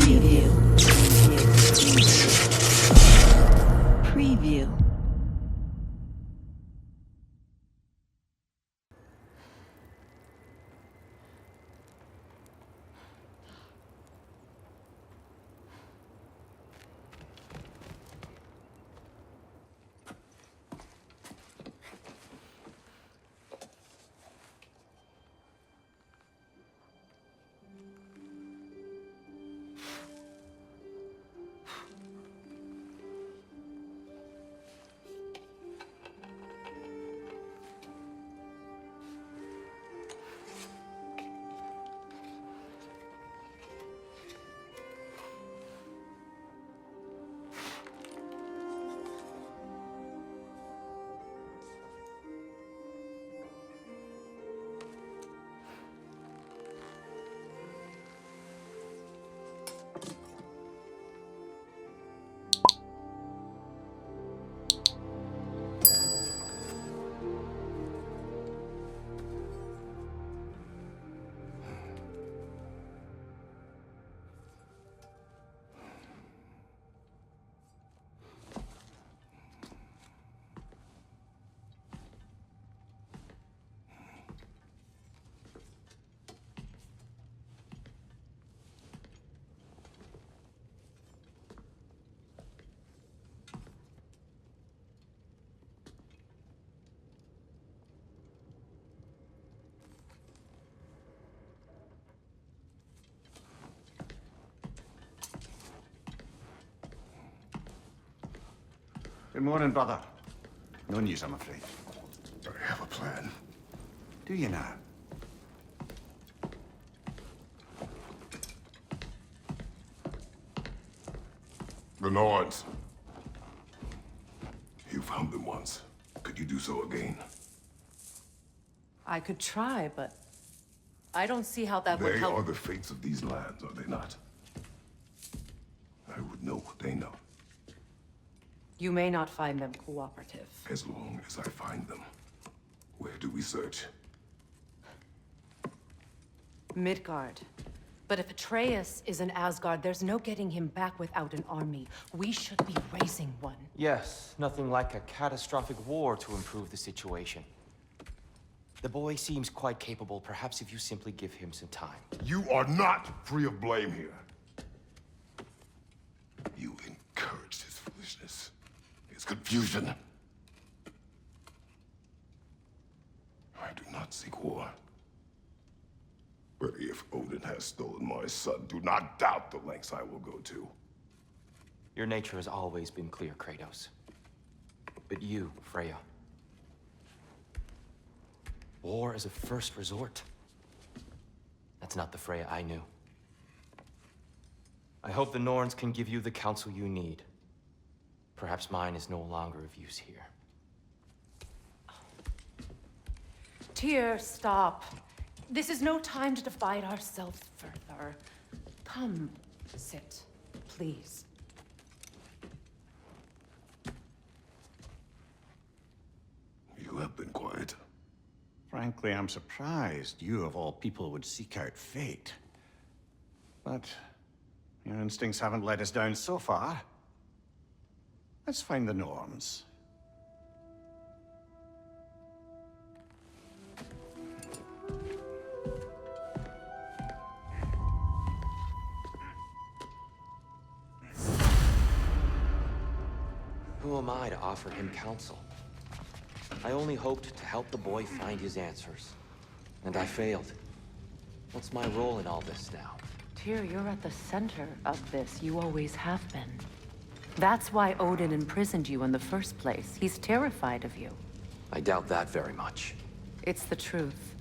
Preview. Preview. Good morning, brother. No news, I'm afraid. I have a plan. Do you now? The Norns. You found them once. Could you do so again? I could try, but I don't see how that would They help. are the fates of these lands, are they not? I would know what they know, You may not find them cooperative. as long as I find them. Where do we search? Midgard. But if Atreus is in Asgard, there's no getting him back without an army. We should be raising one. Yes, nothing like a catastrophic war to improve the situation. The boy seems quite capable, perhaps if you simply give him some time. You are not free of blame here. You encouraged his foolishness, his confusion. I do not seek war. But if Odin has stolen my son, do not doubt the lengths I will go to. Your nature has always been clear, Kratos. But you, Freya. War as a first resort. That's not the Freya I knew. I hope the Norns can give you the counsel you need. Perhaps mine is no longer of use here. Tyr, stop. This is no time to divide ourselves further. Come, sit, please. You have been quiet. Frankly, I'm surprised you, of all people, would seek out fate. But your instincts haven't let us down so far. Let's find the Norns. Who am I to offer him counsel? I only hoped to help the boy find his answers. And I failed. What's my role in all this now? Tyr, you're at the center of this. You always have been. That's why Odin imprisoned you in the first place. He's terrified of you. I doubt that very much. It's the truth.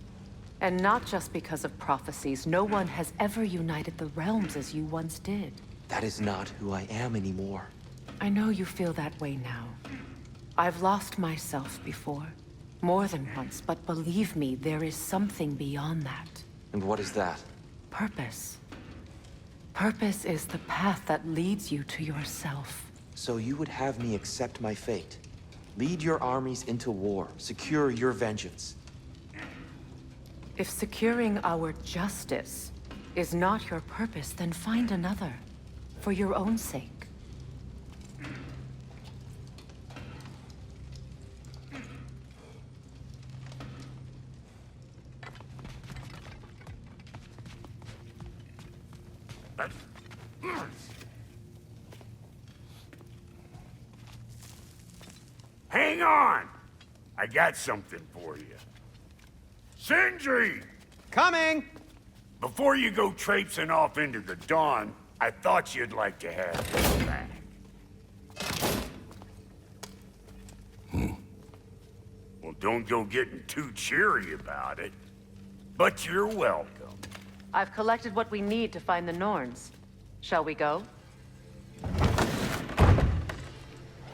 And not just because of prophecies. No one has ever united the realms as you once did. That is not who I am anymore. I know you feel that way now. I've lost myself before. More than once, but believe me, there is something beyond that. And what is that? Purpose. Purpose is the path that leads you to yourself. So you would have me accept my fate? Lead your armies into war, secure your vengeance. If securing our justice is not your purpose, then find another. for your own sake. Hang on! I got something for you. Sindri! Coming! Before you go traipsing off into the dawn, I thought you'd like to have this back. Well, don't go getting too cheery about it. But you're welcome. I've collected what we need to find the Norns. Shall we go?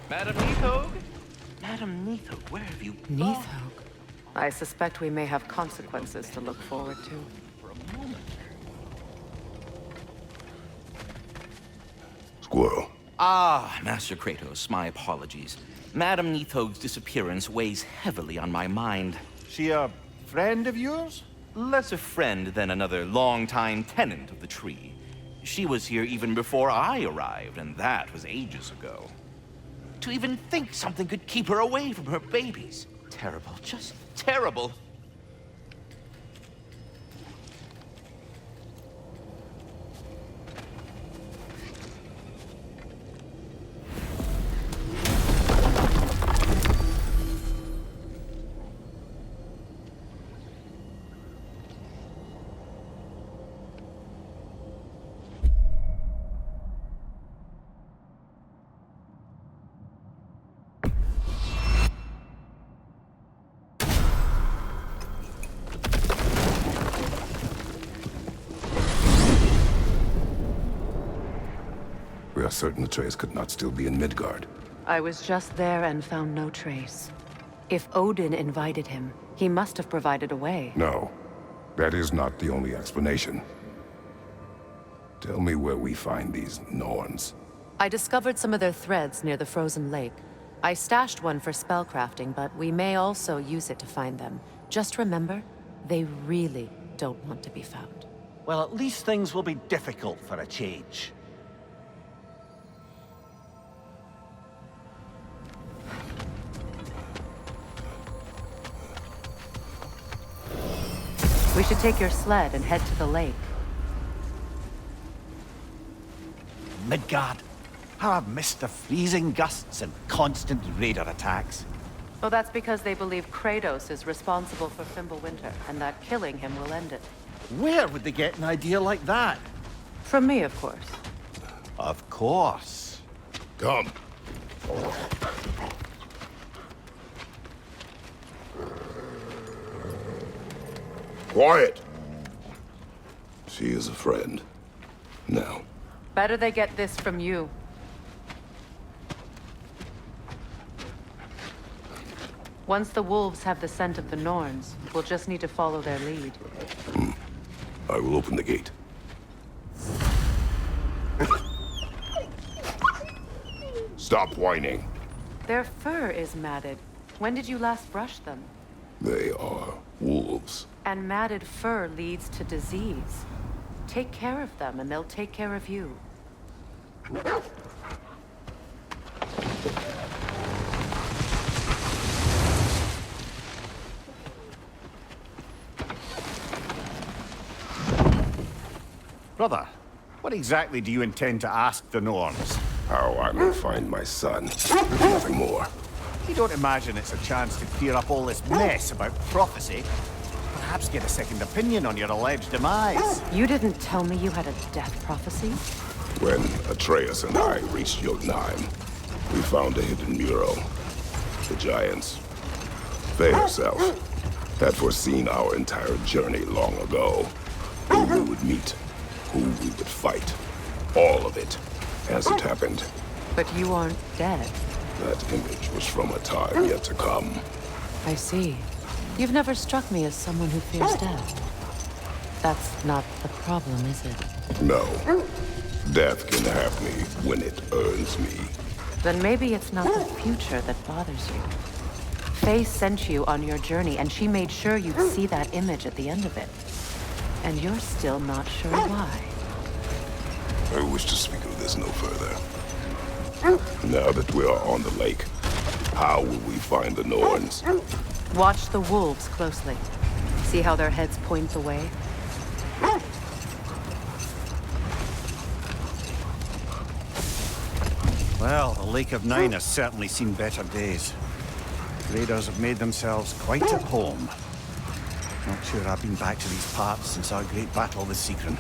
Madam Neathog? Madam Neathog, where have you gone? Neathog. I suspect we may have consequences to look forward to. For a moment. Squirrel. Ah, Master Kratos, my apologies. Madam Neathog's disappearance weighs heavily on my mind. She a friend of yours? Less a friend than another longtime tenant of the tree. She was here even before I arrived, and that was ages ago. To even think something could keep her away from her babies. Terrible, just terrible. We are certain Atreus could not still be in Midgard. I was just there and found no trace. If Odin invited him, he must have provided a way. No, that is not the only explanation. Tell me where we find these Norns. I discovered some of their threads near the frozen lake. I stashed one for spellcrafting, but we may also use it to find them. Just remember, they really don't want to be found. Well, at least things will be difficult for a change. We should take your sled and head to the lake. Midgard. How I've missed the freezing gusts and constant raider attacks. Well, that's because they believe Kratos is responsible for Fimbulwinter, and that killing him will end it. Where would they get an idea like that? From me, of course. Of course. Come. Quiet! She is a friend. Now. Better they get this from you. Once the wolves have the scent of the Norns, we'll just need to follow their lead. I will open the gate. Stop whining. Their fur is matted. When did you last brush them? They are wolves. And matted fur leads to disease. Take care of them, and they'll take care of you. Brother, what exactly do you intend to ask the Norns? How I may find my son. Nothing more. You don't imagine it's a chance to clear up all this mess about prophecy? Perhaps get a second opinion on your alleged demise? You didn't tell me you had a death prophecy? When Atreus and I reached Jotunheim, we found a hidden mural. The giants, they herself, had foreseen our entire journey long ago. Who we would meet, who we would fight. All of it, as it happened. But you aren't dead. That image was from a time yet to come. I see. You've never struck me as someone who fears death. That's not the problem, is it? No. Death can have me when it earns me. Then maybe it's not the future that bothers you. Faye sent you on your journey, and she made sure you'd see that image at the end of it. And you're still not sure why. I wish to speak of this no further. Now that we are on the lake, how will we find the Norns? Watch the wolves closely. See how their heads point the way? Well, the Lake of Nine has certainly seen better days. Raiders have made themselves quite at home. Not sure I've been back to these parts since our great battle with Sigrun.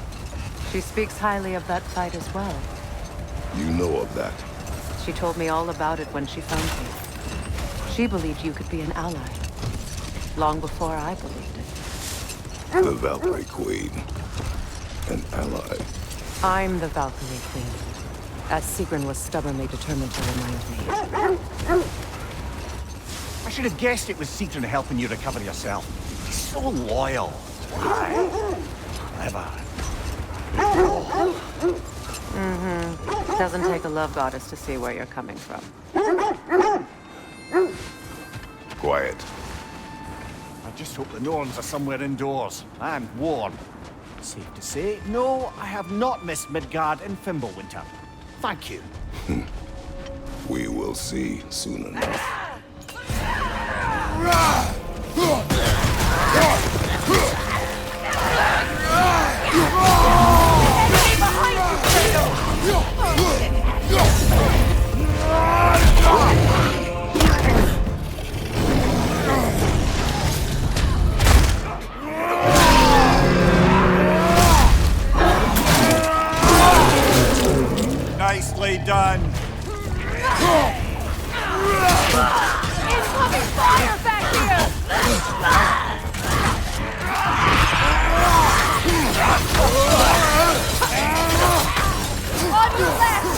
She speaks highly of that fight as well. You know of that. She told me all about it when she found you. She believed you could be an ally. Long before I believed it. The Valkyrie Queen. An ally. I'm the Valkyrie Queen. As Sigrun was stubbornly determined to remind me. I should have guessed it was Sigrun helping you recover yourself. He's so loyal. Aye. Clever. Doesn't take a love goddess to see where you're coming from. Quiet. I just hope the Norns are somewhere indoors and warm. Safe to say, no, I have not missed Midgard in Fimbulwinter. Thank you. We will see soon enough. Nicely done. Incoming fire back here! On your left!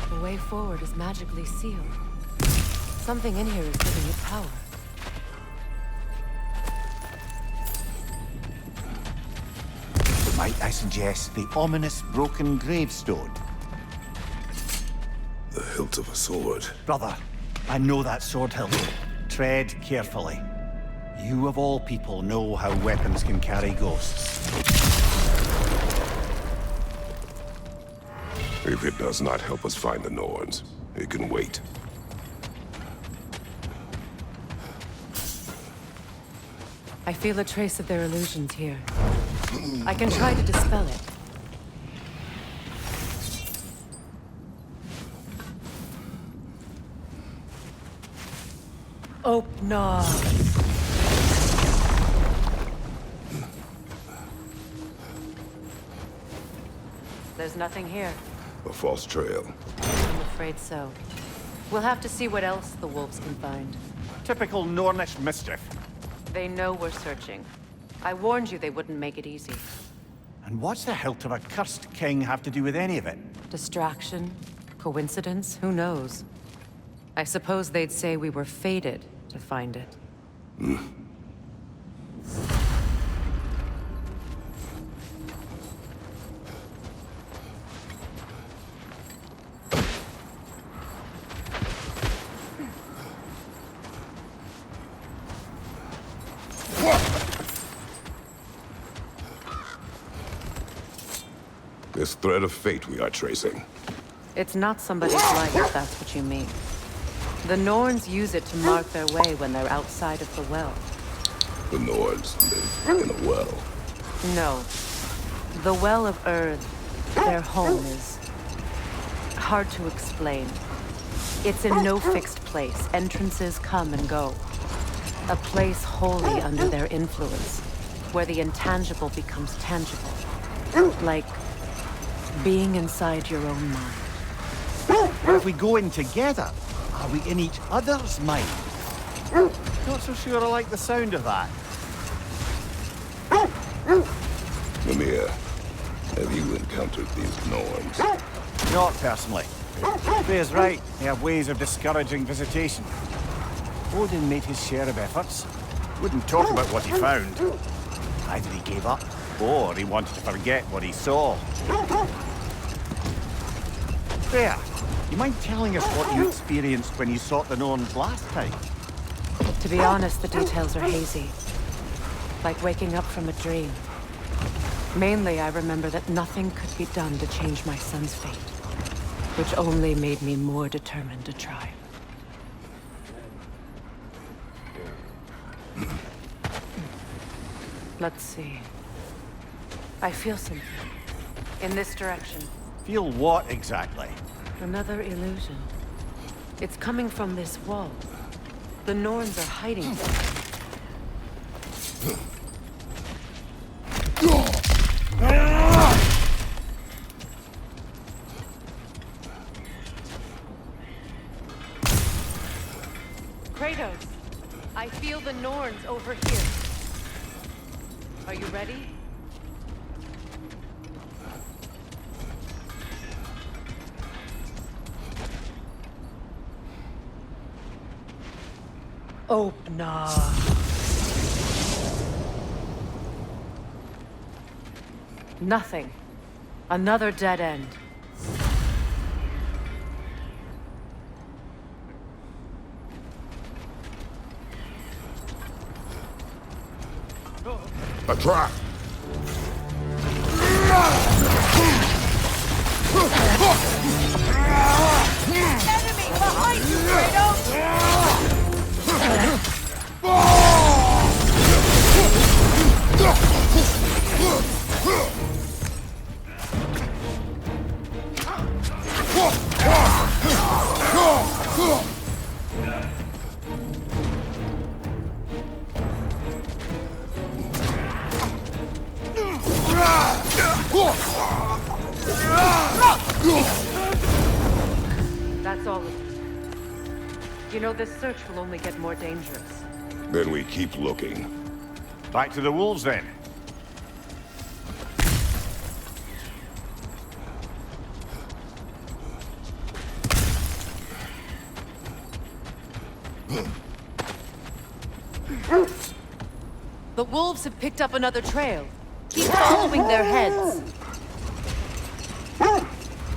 The way forward is magically sealed. Something in here is giving it power. Might I suggest the ominous broken gravestone? The hilt of a sword. Brother, I know that sword hilt. Tread carefully. You of all people know how weapons can carry ghosts. If it does not help us find the Norns, it can wait. I feel a trace of their illusions here. I can try to dispel it. Open up. There's nothing here. A false trail. I'm afraid so. We'll have to see what else the wolves can find. Typical Nornish mischief. They know we're searching. I warned you they wouldn't make it easy. And what's the hilt of a cursed king have to do with any of it? Distraction? Coincidence? Who knows? I suppose they'd say we were fated to find it. This thread of fate we are tracing. It's not somebody's life, if that's what you mean. The Norns use it to mark their way when they're outside of the well. The Norns live in a well. No. The Well of Urd, their home is hard to explain. It's in no fixed place. Entrances come and go. A place wholly under their influence, where the intangible becomes tangible. Like being inside your own mind. But if we go in together, are we in each other's mind? Not so sure I like the sound of that. Mimir, Have you encountered these Norns? Not personally. Freya's right. They have ways of discouraging visitation. Odin made his share of efforts. Wouldn't talk about what he found. Either he gave up, or he wanted to forget what he saw. Freya, you mind telling us what you experienced when you sought the Norns last time? To be honest, the details are hazy. Like waking up from a dream. Mainly, I remember that nothing could be done to change my son's fate, which only made me more determined to try. Let's see. I feel something. In this direction. Feel what exactly? Another illusion. It's coming from this wall. The Norns are hiding there. Kratos, I feel the Norns over here. Are you ready? Open up. Nothing. Another dead end. A trap! Enemy behind you, Kratos! That's all of it. You know, this search will only get more dangerous. Then we keep looking. Back to the wolves, then. The wolves have picked up another trail. Keep following their heads.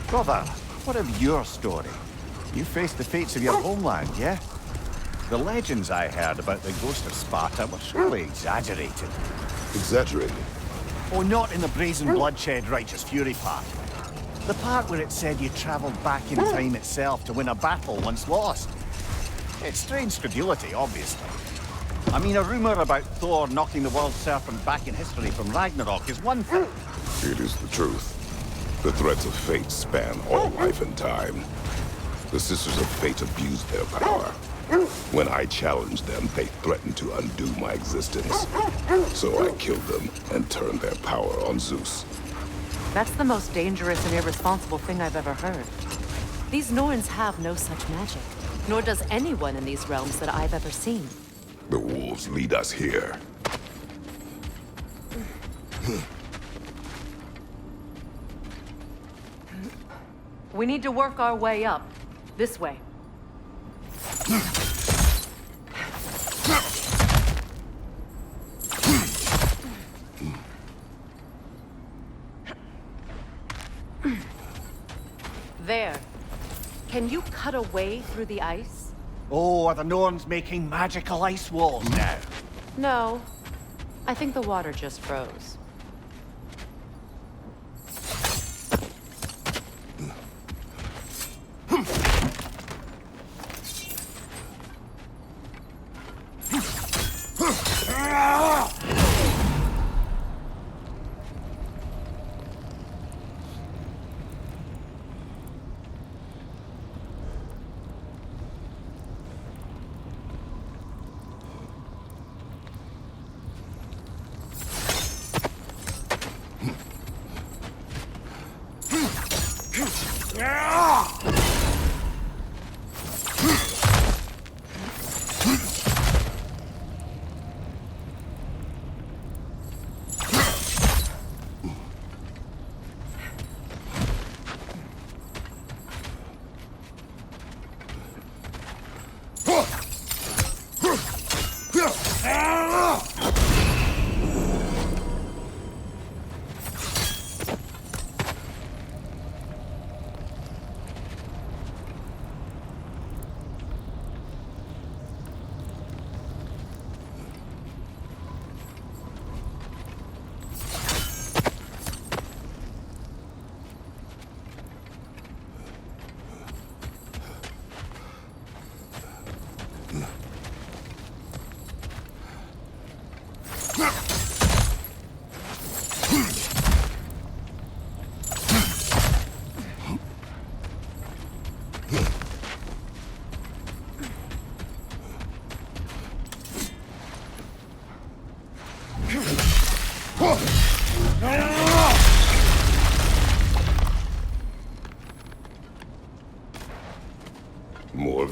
Brother, what of your story? You faced the fates of your homeland, yeah? The legends I heard about the ghost of Sparta were surely exaggerated. Exaggerated? Oh, not in the brazen bloodshed righteous fury part. The part where it said you traveled back in time itself to win a battle once lost. It's strange credulity, obviously. I mean, a rumor about Thor knocking the world serpent back in history from Ragnarok is one thing. It is the truth. The threats of fate span all life and time. The Sisters of Fate abused their power. When I challenged them, they threatened to undo my existence. So I killed them and turned their power on Zeus. That's the most dangerous and irresponsible thing I've ever heard. These Norns have no such magic, nor does anyone in these realms that I've ever seen. The wolves lead us here. We need to work our way up. This way. There. Can you cut a way through the ice? Oh, are the Norns making magical ice walls now? No. I think the water just froze.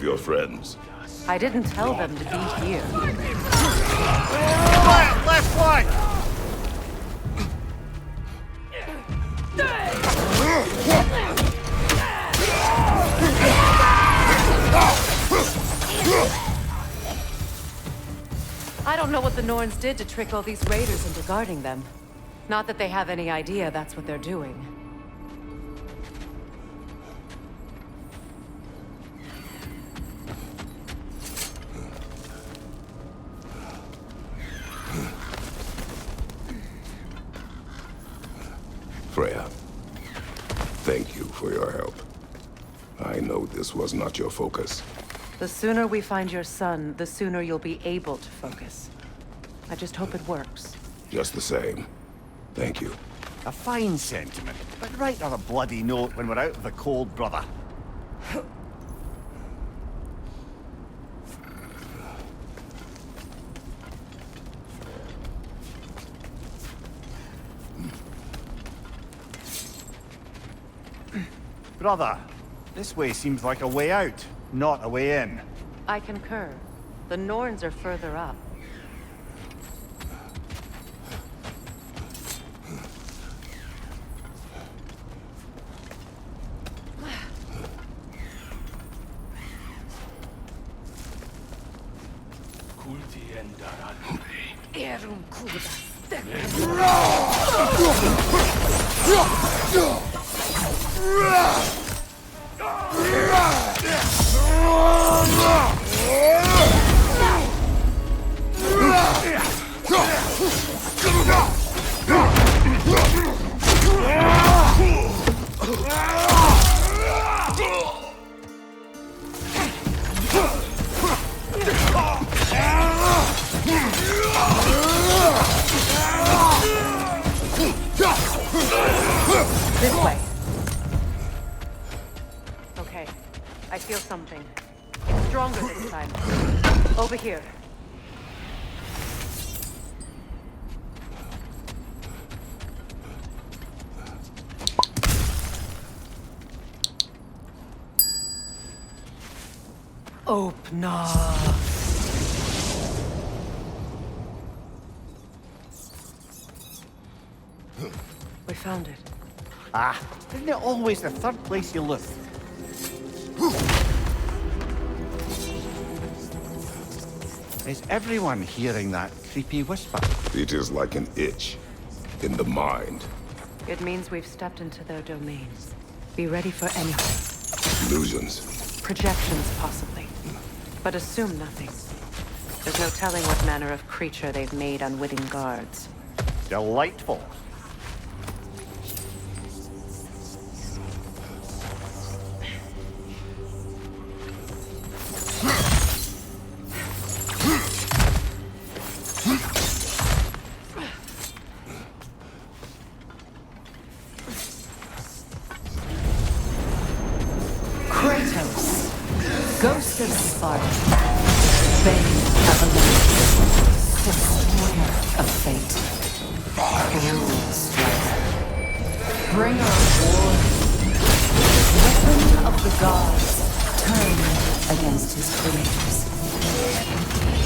your friends. I didn't tell them to be here. Left flank! I don't know what the Norns did to trick all these raiders into guarding them. Not that they have any idea that's what they're doing. Freya, thank you for your help. I know this was not your focus. The sooner we find your son, the sooner you'll be able to focus. I just hope it works. Just the same, thank you. A fine sentiment, but write on a bloody note when we're out of the cold, brother. Brother, this way seems like a way out, not a way in. I concur. The Norns are further up. This way. Okay. I feel something. It's stronger this time. Over here. Open up. We found it. Ah, isn't it always the third place you look? Is everyone hearing that creepy whisper? It is like an itch in the mind. It means we've stepped into their domains. Be ready for anything. Illusions. Projections, possibly. But assume nothing. There's no telling what manner of creature they've made unwitting guards. Delightful. Kratos, ghost of Sparta, bane of Olympus, destroyer of fate, cruel striker, bringer of war, weapon of the gods, turned against his creators.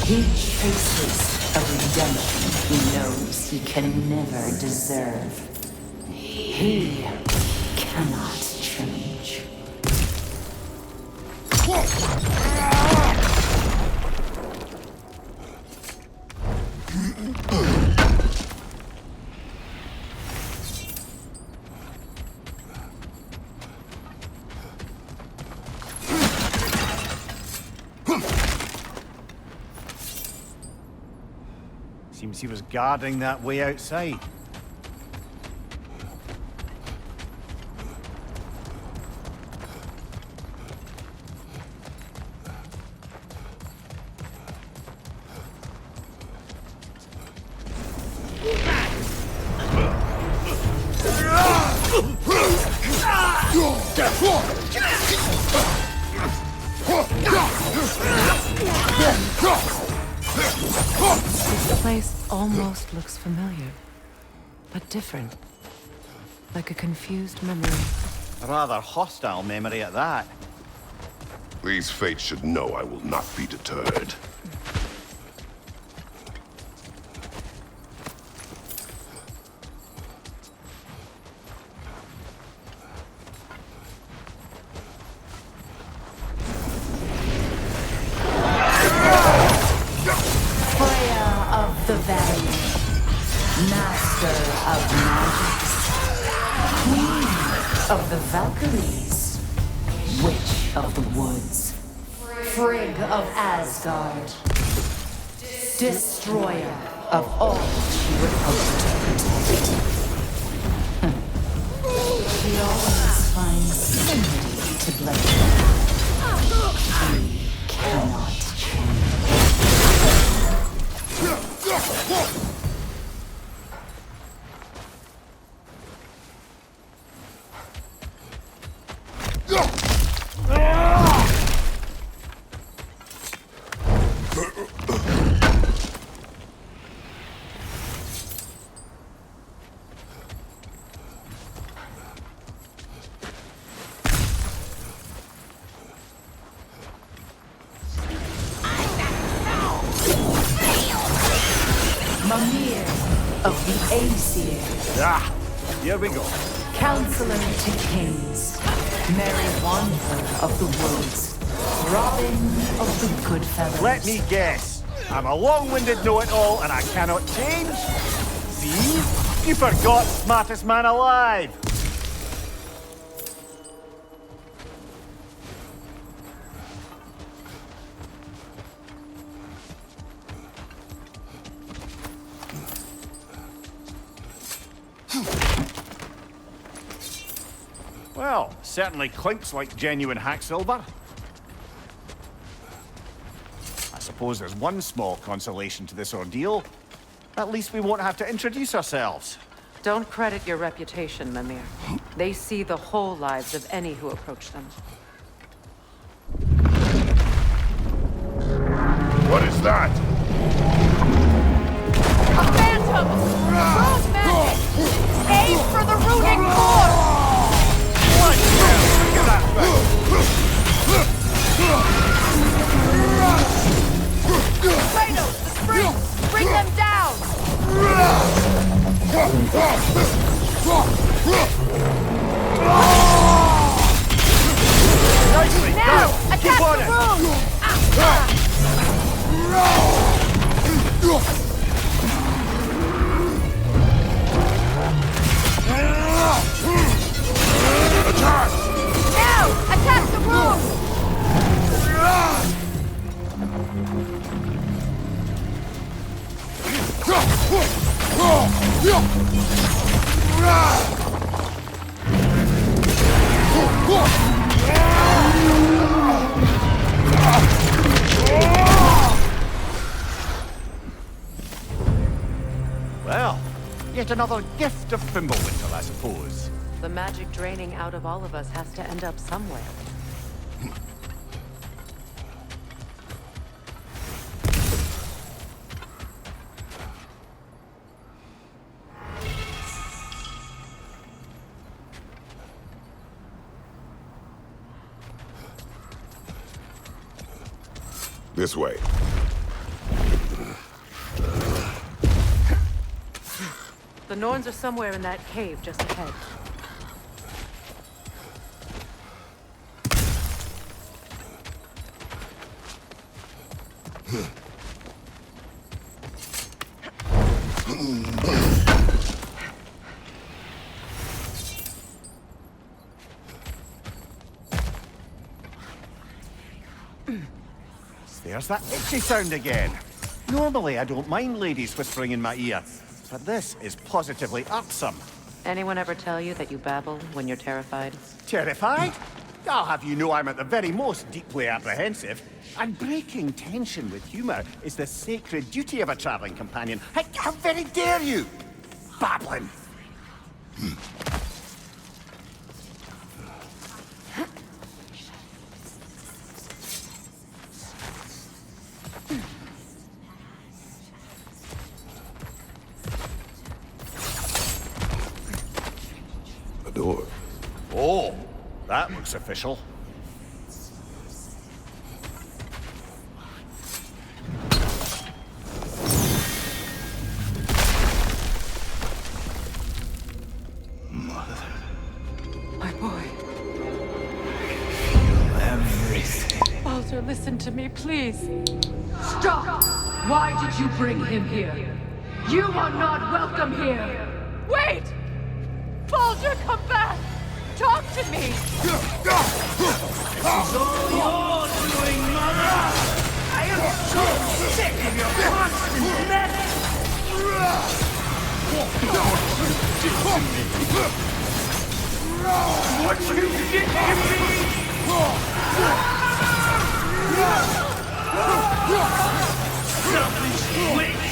He chases a redemption he knows he can never deserve. He cannot change. Seems he was guarding that way outside. This place almost looks familiar, but different. Like a confused memory. A rather hostile memory at that. These fates should know I will not be deterred. Freya of the Valley, Master of Magics, Queen of the Valkyries, Witch of the Woods, Frigg of Asgard, Destroyer of all she would hope to protect. She always finds somebody to blame. She cannot change. Mimir of the Aesir, Ah, here we go. Counselor to Kings, Merry Wanderer of the Woods, Robin of the Goodfellas. Let me guess. I'm a long-winded know-it-all and I cannot change? See? You forgot smartest man alive. Well, certainly clinks like genuine hack silver. I suppose there's one small consolation to this ordeal. At least we won't have to introduce ourselves. Don't credit your reputation, Mimir. They see the whole lives of any who approach them. What is that? A phantom! Rune magic! Aim for the rooting core! Kratos, the springs! Bring them down! Now! Attack the rune! Now! Attack the rune! Well, yet another gift of Fimbulwinter, I suppose. The magic draining out of all of us has to end up somewhere. This way. The Norns are somewhere in that cave just ahead. There's that itchy sound again. Normally, I don't mind ladies whispering in my ear, but this is positively irksome. Anyone ever tell you that you babble when you're terrified? Terrified? I'll have you know I'm at the very most deeply apprehensive. And breaking tension with humor is the sacred duty of a traveling companion. How very dare you? Babbling. A door. Oh, that looks official. Mother. My boy. Everything. Baldur, listen to me, please. Stop! Why did you bring him here? You are not welcome here! Wait! Baldur, come back! Talk to me! It's all your doing, Mother! I am so sick of your constant mess! What you did to me! Selfish witch!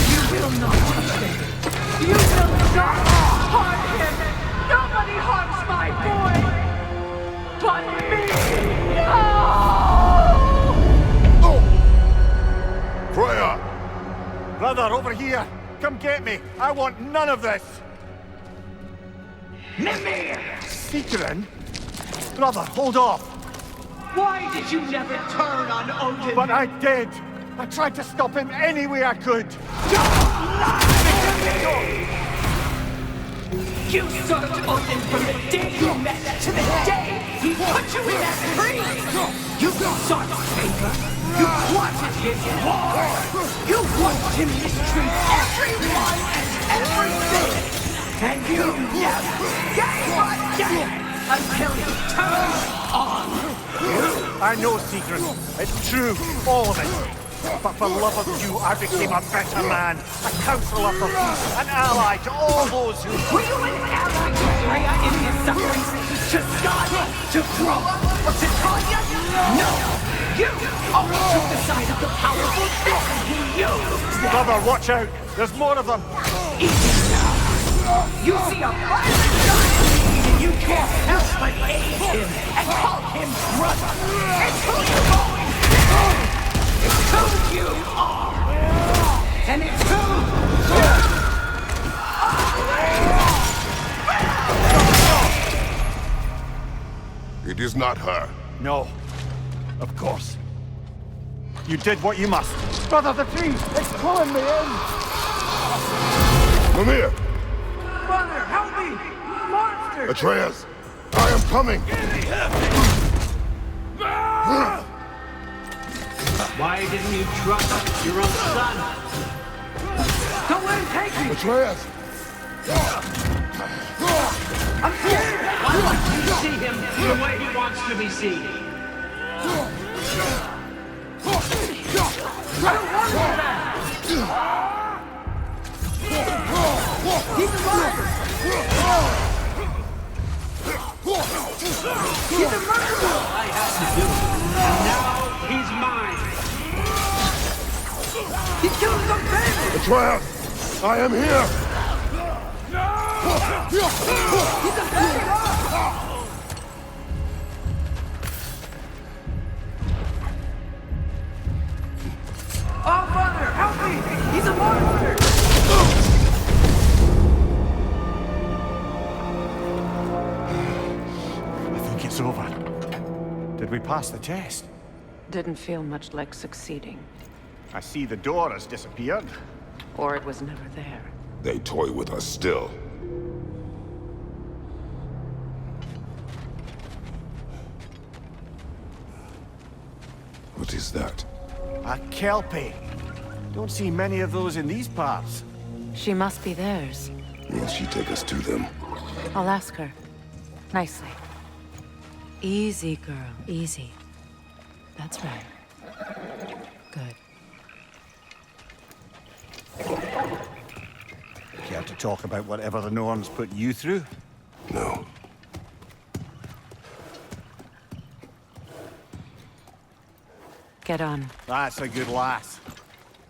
You will not touch him! You will not harm him! Nobody harms my boy! But me! No! Freya! Brother, over here! Come get me! I want none of this! Mimir! Seekerin? Brother, hold off! Why did you never turn on Odin? But I did! I tried to stop him any way I could! You served Odin from the day you met to the day he put you in that tree! You sought favor! You wanted his war! You watched him mistreat everyone and everything! And you never gave a damn until he turned on you! I know, Seekerin. It's true, all of it. But for love of you, I became a better man, a counselor for peace, an ally to all those who... Were you an ally to Freya in his sufferings? To Skadi? To Groa? Or to Tanya? No! You always took the side of the powerful then he used! Brother, watch out! There's more of them! Easy now! You see a violent giant and you can't help but aid him and call him brother! It's who you're going to! It's who you are! And it's who you are! It is not her. No. Of course. You did what you must. Brother, the tree! It's pulling me in! Mimir! Mother, help me! Monster! Atreus! I am coming! Why didn't you trust your own son? Don't let him take me! Atreus! I'm scared! I want you to see him the way he wants to be seen. I don't want that! He's alive! He's a murderer! I had to do it. And now he's mine. He killed some bandits! Atreus! I am here! He's a bandit! Oh, Mother, help me! He's a monster! I think it's over. Did we pass the test? Didn't feel much like succeeding. I see the door has disappeared. Or it was never there. They toy with us still. What is that? A Kelpie. Don't see many of those in these parts. She must be theirs. Will she take us to them? I'll ask her. Nicely. Easy, girl. Easy. That's right. Good. Care to talk about whatever the Norns put you through? No. Get on. That's a good lass.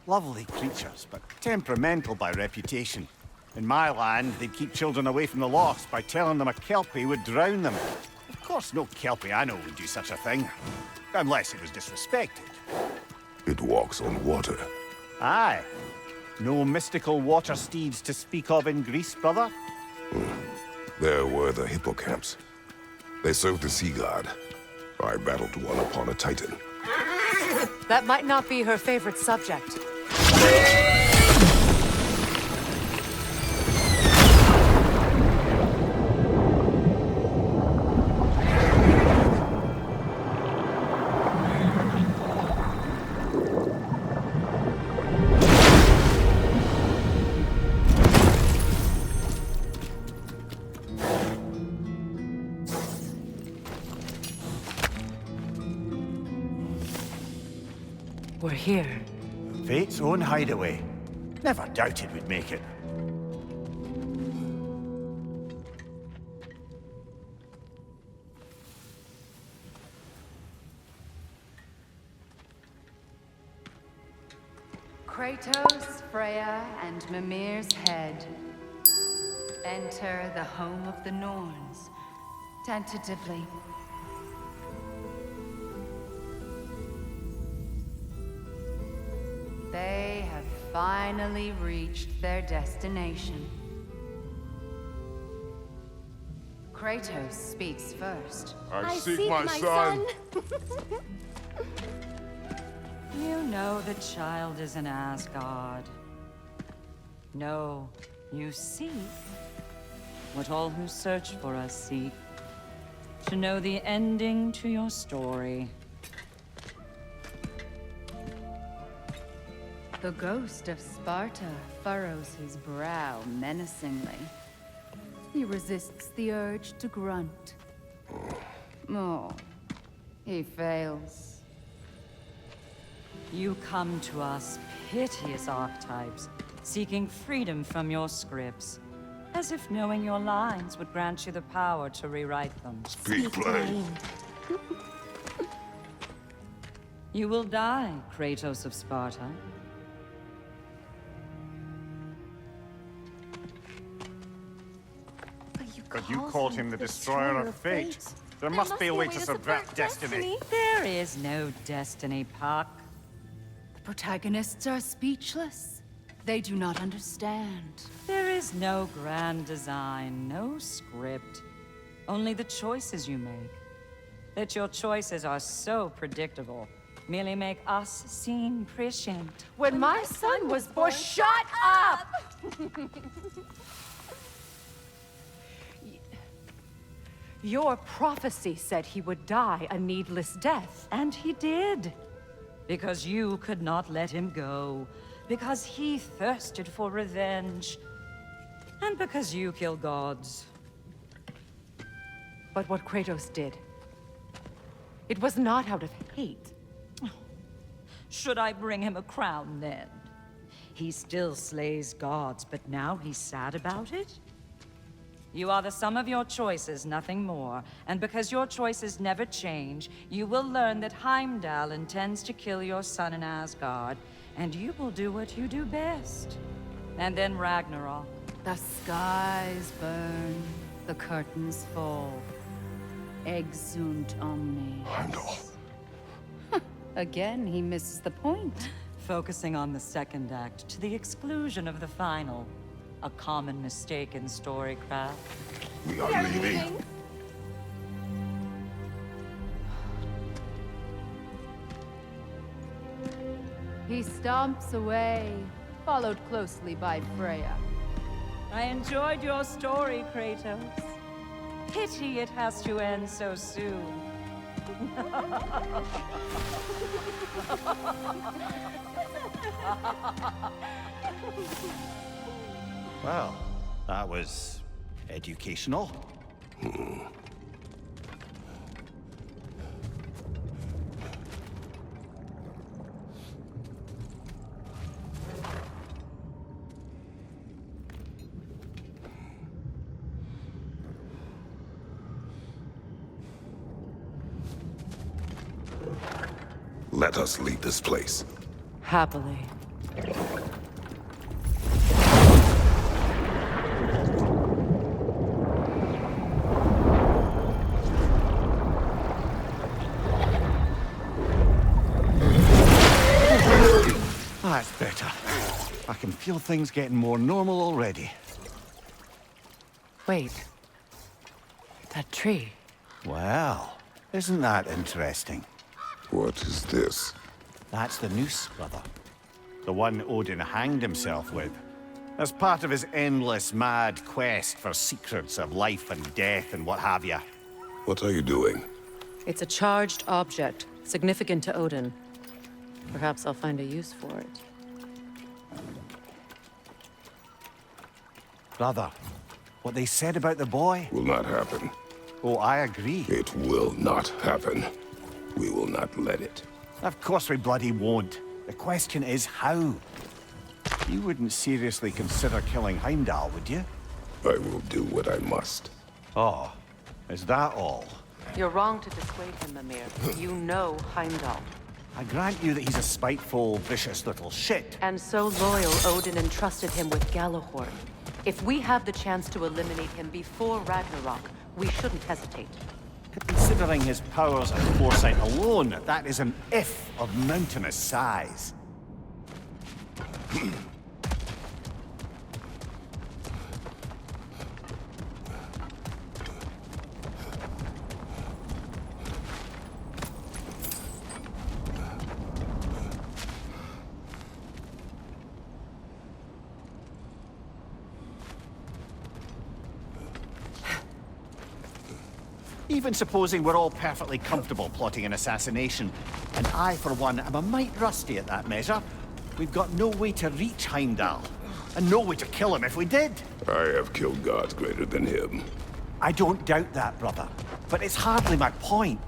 Lovely creatures, but temperamental by reputation. In my land, they'd keep children away from the lost by telling them a Kelpie would drown them. Of course, no Kelpie I know would do such a thing. Unless it was disrespected. It walks on water. Aye. No mystical water steeds to speak of in Greece, brother? There were the hippocamps. They served the sea god. I battled one upon a titan. That might not be her favorite subject. We're here. Fate's own hideaway. Never doubted we'd make it. Kratos, Freya, and Mimir's head. Enter the home of the Norns, tentatively. They have finally reached their destination. Kratos speaks first. I seek my son. You know the child is in Asgard. No, you seek what all who search for us seek. To know the ending to your story. The ghost of Sparta furrows his brow menacingly. He resists the urge to grunt. Oh, he fails. You come to us, piteous archetypes, seeking freedom from your scripts, as if knowing your lines would grant you the power to rewrite them. Speak plain. You will die, Kratos of Sparta. But you called him the destroyer of fate. There must be a way to subvert destiny. There is no destiny, Puck. The protagonists are speechless. They do not understand. There is no grand design, no script. Only the choices you make. That your choices are so predictable, merely make us seem prescient. When my son was born, shut up! Your prophecy said he would die a needless death. And he did. Because you could not let him go. Because he thirsted for revenge. And because you kill gods. But what Kratos did, it was not out of hate. Should I bring him a crown then? He still slays gods, but now he's sad about it? You are the sum of your choices, nothing more. And because your choices never change, you will learn that Heimdall intends to kill your son in Asgard, and you will do what you do best. And then Ragnarok. The skies burn, the curtains fall. Exunt omnes. Heimdall. Again, he misses the point. Focusing on the second act to the exclusion of the final. A common mistake in storycraft. We are leaving. He stomps away, followed closely by Freya. I enjoyed your story, Kratos. Pity it has to end so soon. Well, that was educational. Let us leave this place. Happily. That's better. I can feel things getting more normal already. Wait. That tree. Well, isn't that interesting? What is this? That's the noose, brother. The one Odin hanged himself with. As part of his endless, mad quest for secrets of life and death and what have you. What are you doing? It's a charged object, significant to Odin. Perhaps I'll find a use for it. Brother, what they said about the boy? Will not happen. Oh, I agree. It will not happen. We will not let it. Of course we bloody won't. The question is how? You wouldn't seriously consider killing Heimdall, would you? I will do what I must. Oh, is that all? You're wrong to dissuade him, Mimir. You know Heimdall. I grant you that he's a spiteful, vicious little shit. And so loyal, Odin entrusted him with Galahorn. If we have the chance to eliminate him before Ragnarok, we shouldn't hesitate. Considering his powers and foresight alone, that is an if of mountainous size. Even supposing we're all perfectly comfortable plotting an assassination, and I, for one, am a mite rusty at that measure, we've got no way to reach Heimdall, and no way to kill him if we did. I have killed gods greater than him. I don't doubt that, brother, but it's hardly my point.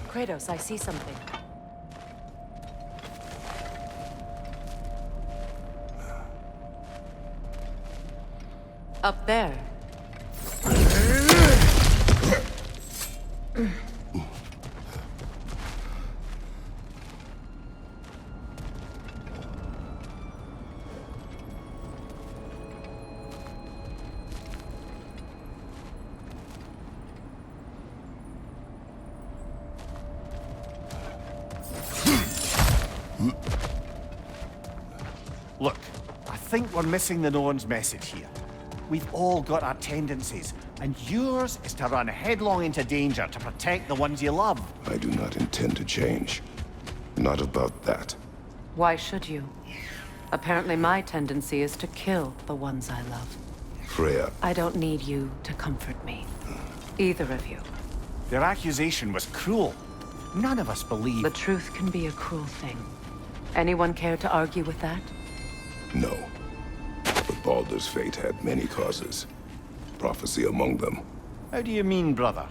Kratos, I see something. Up there. Look, I think we're missing the Norns' message here. We've all got our tendencies, and yours is to run headlong into danger to protect the ones you love. I do not intend to change. Not about that. Why should you? Apparently my tendency is to kill the ones I love. Freya, I don't need you to comfort me. Either of you. Their accusation was cruel. None of us believe... The truth can be a cruel thing. Anyone care to argue with that? no. But Baldur's fate had many causes. Prophecy among them. How do you mean, brother?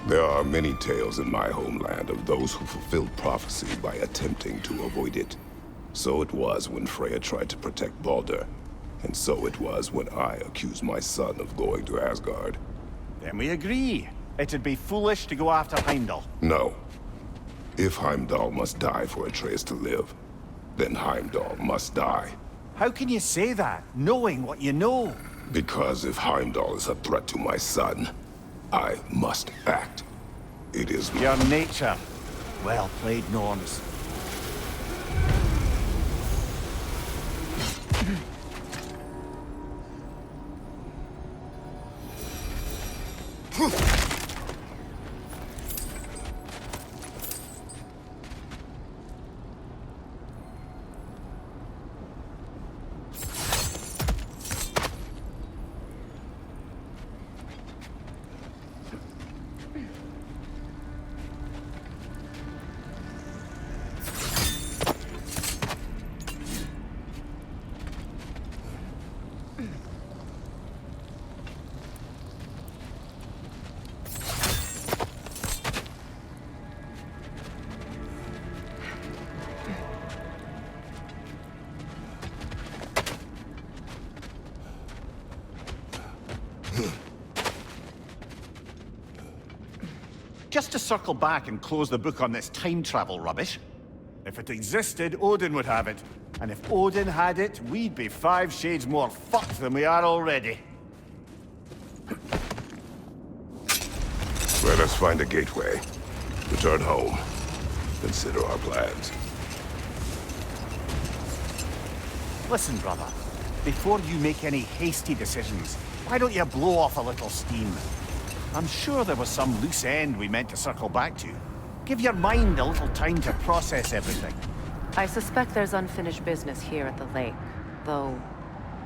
There are many tales in my homeland of those who fulfilled prophecy by attempting to avoid it. So it was when Freya tried to protect Baldur. And so it was when I accused my son of going to Asgard. Then we agree. It'd be foolish to go after Heimdall. No. If Heimdall must die for Atreus to live, then Heimdall must die. How can you say that, knowing what you know? Because if Heimdall is a threat to my son, I must act. It is Your nature. Well played, Norns. Just to circle back and close the book on this time travel rubbish. If it existed, Odin would have it. And if Odin had it, we'd be 5 shades more fucked than we are already. Let us find a gateway. Return home. Consider our plans. Listen, brother. Before you make any hasty decisions, why don't you blow off a little steam? I'm sure there was some loose end we meant to circle back to. Give your mind a little time to process everything. I suspect there's unfinished business here at the lake, though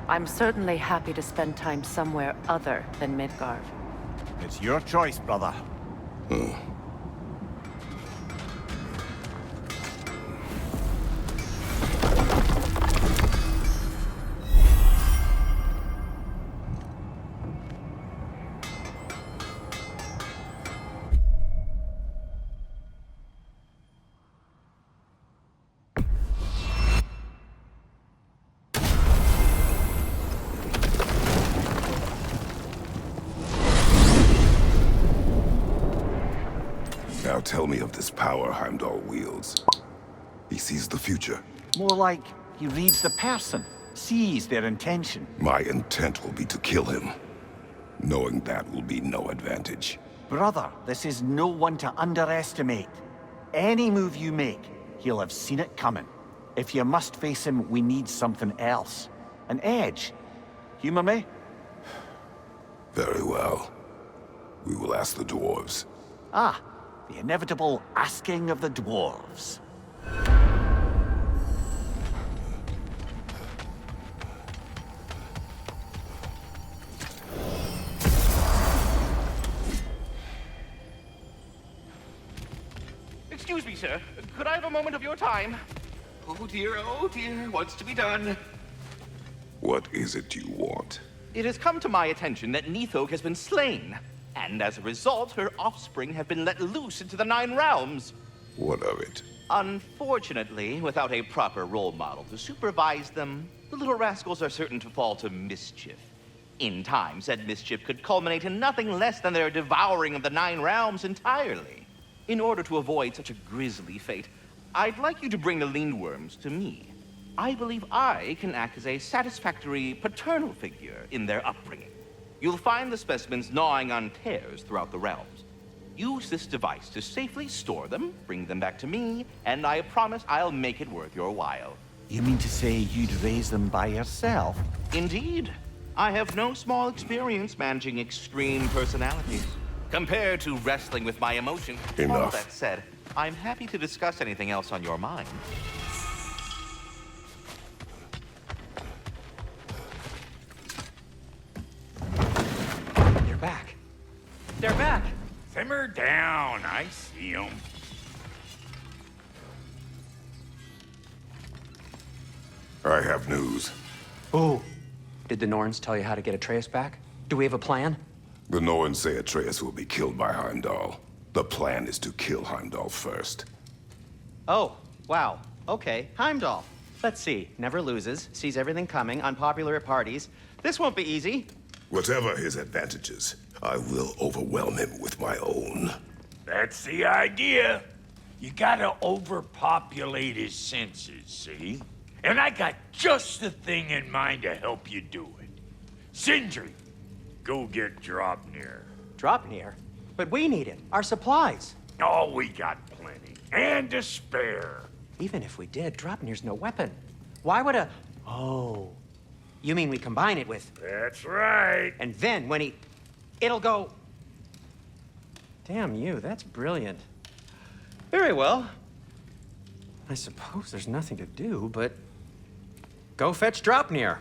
I'm certainly happy to spend time somewhere other than Midgard. It's your choice, brother. Now tell me of this power Heimdall wields. He sees the future. More like he reads the person, sees their intention. My intent will be to kill him. Knowing that will be no advantage. Brother, this is no one to underestimate. Any move you make, he'll have seen it coming. If you must face him, we need something else. An edge. Humor me? Very well. We will ask the dwarves. Ah, the inevitable asking of the dwarves. Excuse me, sir. Could I have a moment of your time? Oh dear, what's to be done? What is it you want? It has come to my attention that Nithog has been slain, and as a result, her offspring have been let loose into the Nine Realms. What of it? Unfortunately, without a proper role model to supervise them, the little rascals are certain to fall to mischief. In time, said mischief could culminate in nothing less than their devouring of the Nine Realms entirely. In order to avoid such a grisly fate, I'd like you to bring the Lindworms to me. I believe I can act as a satisfactory paternal figure in their upbringing. You'll find the specimens gnawing on tears throughout the realms. Use this device to safely store them, bring them back to me, and I promise I'll make it worth your while. You mean to say you'd raise them by yourself? Indeed. I have no small experience managing extreme personalities. Compared to wrestling with my emotions. Enough. All that said, I'm happy to discuss anything else on your mind. You're back. They're back. Simmer down. I see 'em. I have news. Oh. Did the Norns tell you how to get Atreus back? Do we have a plan? The Norns say Atreus will be killed by Heimdall. The plan is to kill Heimdall first. Oh, wow. Okay, Heimdall. Let's see. Never loses, sees everything coming, unpopular at parties. This won't be easy. Whatever his advantages, I will overwhelm him with my own. That's the idea. You gotta overpopulate his senses, see? And I got just the thing in mind to help you do it. Sindri, go get Draupnir. Draupnir? But we need it. Our supplies. Oh, we got plenty. And to spare. Even if we did, Draupnir's no weapon. Why would a... Oh. You mean we combine it with... That's right. And then when he... It'll go... Damn you, that's brilliant. Very well. I suppose there's nothing to do, but... Go fetch Draupnir.